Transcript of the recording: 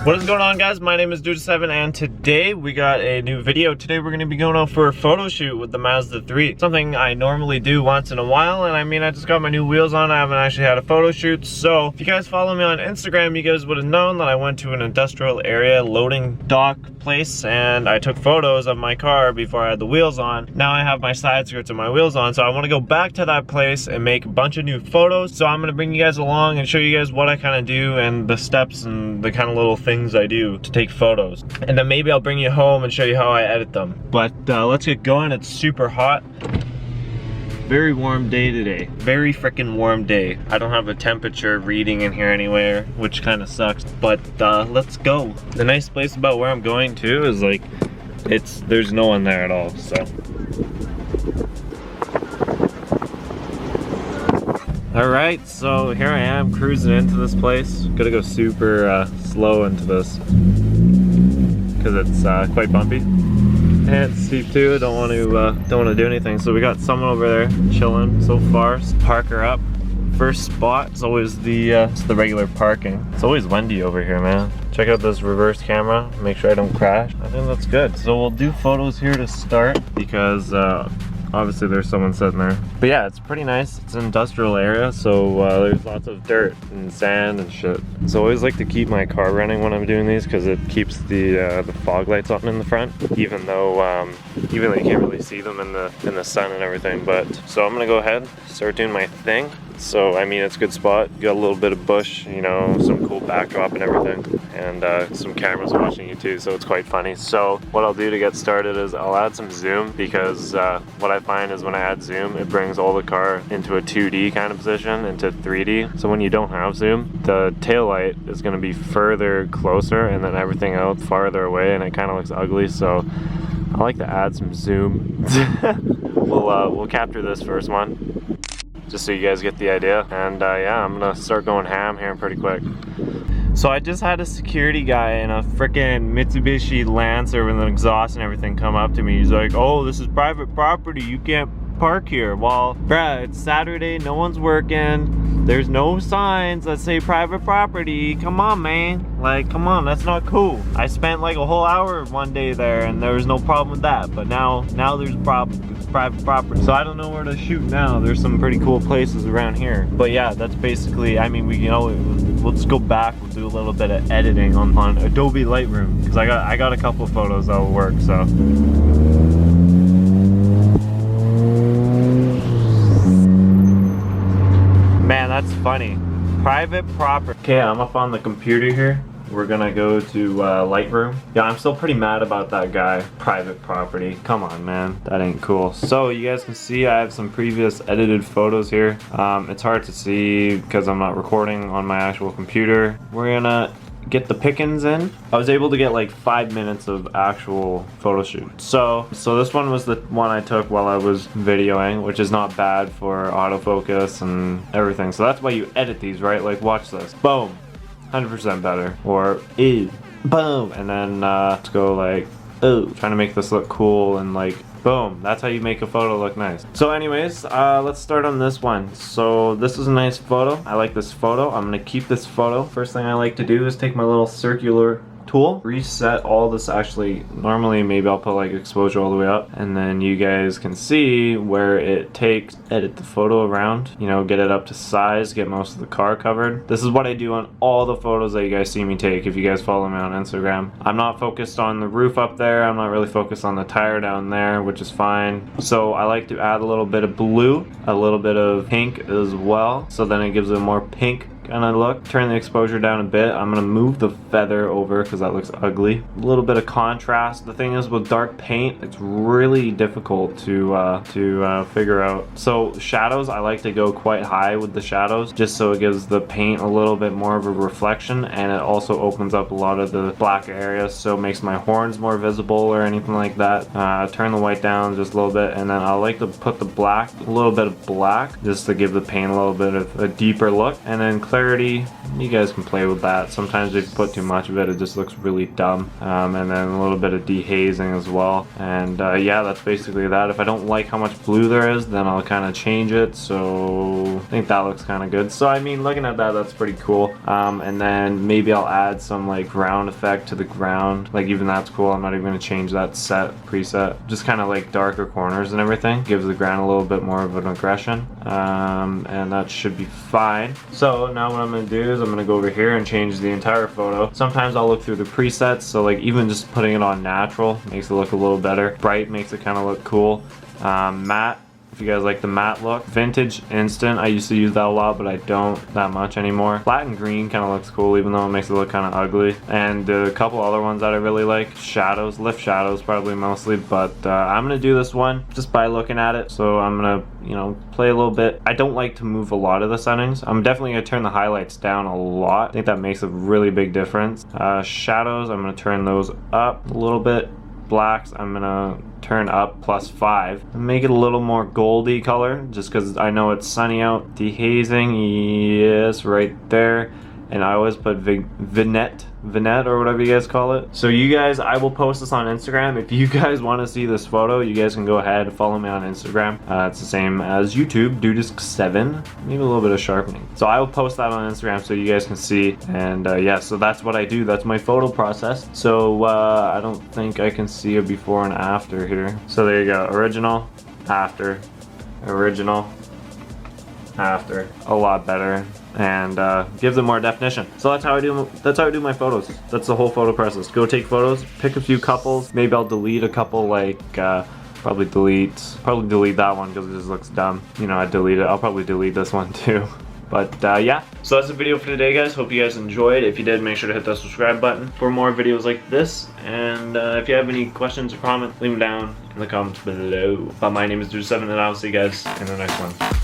What is going on, guys? My name is Dude7 and today we got a new video. Today we're going to be going out for a photo shoot with the Mazda 3. Something I normally do once in a while, and I mean, I just got my new wheels on. I haven't actually had a photo shoot, so if you guys follow me on Instagram, you guys would have known that I went to an industrial area loading dock place and I took photos of my car before I had the wheels on. Now I have my side skirts and my wheels on, so I want to go back to that place and make a bunch of new photos. So I'm going to bring you guys along and show you guys what I kind of do and the steps and the kind of little things I do to take photos, and then maybe I'll bring you home and show you how I edit them. But let's get going. It's super hot. Very warm day today. Very freaking warm day. I don't have a temperature reading in here anywhere, which kind of sucks, but let's go. The nice place about where I'm going to is like there's no one there at all, so. Alright, so here I am cruising into this place. Gotta go super slow into this because it's quite bumpy and it's steep too. Don't want to do anything. So we got someone over there chilling so far. Let's park her up. First spot is always the regular parking. It's always windy over here, man. Check out this reverse camera. Make sure I don't crash. I think that's good. So we'll do photos here to start because obviously there's someone sitting there. But yeah, it's pretty nice. It's an industrial area, so there's lots of dirt and sand and shit. So I always like to keep my car running when I'm doing these because it keeps the fog lights on in the front, even though you can't really see them in the sun and everything. But so I'm gonna go ahead, start doing my thing. So I mean, it's a good spot. You got a little bit of bush, you know, some cool backdrop and everything, and some cameras watching you too, so it's quite funny. So what I'll do to get started is I'll add some zoom, because what I find is when I add zoom, it brings all the car into a 2D kind of position, into 3D. So when you don't have zoom, the tail light is going to be further closer and then everything else farther away, and it kind of looks ugly. So I like to add some zoom. We'll capture this first one, just so you guys get the idea. And yeah, I'm gonna start going ham here pretty quick. So I just had a security guy in a frickin' Mitsubishi Lancer with an exhaust and everything come up to me. He's like, oh, this is private property, you can't park here. Well, bruh, it's Saturday, no one's working, there's no signs that say private property. Come on, man, like, come on, that's not cool. I spent like a whole hour one day there and there was no problem with that, but now there's a problem. It's private property. So I don't know where to shoot now. There's some pretty cool places around here, but yeah, that's basically, I mean, we'll just go back, we'll do a little bit of editing on Adobe Lightroom, because I got a couple of photos that will work. So man, that's funny. Private property. Okay, I'm up on the computer here. We're gonna go to Lightroom. Yeah, I'm still pretty mad about that guy. Private property. Come on, man. That ain't cool. So you guys can see I have some previous edited photos here. It's hard to see because I'm not recording on my actual computer. We're gonna get the pickings in. I was able to get like 5 minutes of actual photo shoot. So this one was the one I took while I was videoing, which is not bad for autofocus and everything. So that's why you edit these, right? Like, watch this. Boom. 100% better. Or, ew. Boom. And then let's go like, oh, trying to make this look cool and like, boom. That's how you make a photo look nice. So anyways, let's start on this one. So this is a nice photo. I like this photo. I'm gonna keep this photo. First thing I like to do is take my little circular tool, reset all this. Actually, normally maybe I'll put like exposure all the way up, and then you guys can see where it takes, edit the photo around, you know, get it up to size, get most of the car covered. This is what I do on all the photos that you guys see me take if you guys follow me on Instagram. I'm not focused on the roof up there, I'm not really focused on the tire down there, which is fine. So I like to add a little bit of blue, a little bit of pink as well, so then it gives it a more pink kind of look. Turn the exposure down a bit. I'm gonna move the feather over because that looks ugly. A little bit of contrast. The thing is, with dark paint, it's really difficult to figure out. So shadows, I like to go quite high with the shadows, just so it gives the paint a little bit more of a reflection, and it also opens up a lot of the black areas, so it makes my horns more visible or anything like that. Turn the white down just a little bit, and then I like to put the black, a little bit of black, just to give the paint a little bit of a deeper look, and then 30. You guys can play with that. Sometimes if you put too much of it, it just looks really dumb. And then a little bit of dehazing as well. And yeah, that's basically that. If I don't like how much blue there is, then I'll kind of change it. So I think that looks kind of good. So I mean, looking at that, that's pretty cool. And then maybe I'll add some like ground effect to the ground. Like even that's cool. I'm not even going to change that preset. Just kind of like darker corners and everything. Gives the ground a little bit more of an aggression. And that should be fine. So now what I'm going to do is I'm going to go over here and change the entire photo. Sometimes I'll look through the presets. So like even just putting it on natural makes it look a little better. Bright makes it kind of look cool. Matte, if you guys like the matte look. Vintage, instant, I used to use that a lot, but I don't that much anymore. Flat and green kind of looks cool, even though it makes it look kind of ugly. And a couple other ones that I really like. Shadows, lift shadows probably mostly, but I'm gonna do this one just by looking at it. So I'm gonna, you know, play a little bit. I don't like to move a lot of the settings. I'm definitely gonna turn the highlights down a lot. I think that makes a really big difference. Shadows, I'm gonna turn those up a little bit. Blacks, I'm gonna turn up +5 and make it a little more goldy color just because I know it's sunny out. Dehazing, yes, right there. And I always put vignette or whatever you guys call it. So you guys, I will post this on Instagram. If you guys want to see this photo, you guys can go ahead and follow me on Instagram. It's the same as YouTube, Dudisk7, maybe a little bit of sharpening. So I will post that on Instagram so you guys can see. And yeah, so that's what I do. That's my photo process. So I don't think I can see a before and after here. So there you go, original, after, original, after. A lot better. And gives it more definition. So that's how I do my photos. That's the whole photo process. Go take photos, pick a few couples. Maybe I'll delete a couple, like probably delete that one because it just looks dumb. You know, I delete it. I'll probably delete this one too. But yeah, so that's the video for today, guys. Hope you guys enjoyed. If you did, make sure to hit that subscribe button for more videos like this. And if you have any questions or comments, leave them down in the comments below. But my name is Dudisk7, and I'll see you guys in the next one.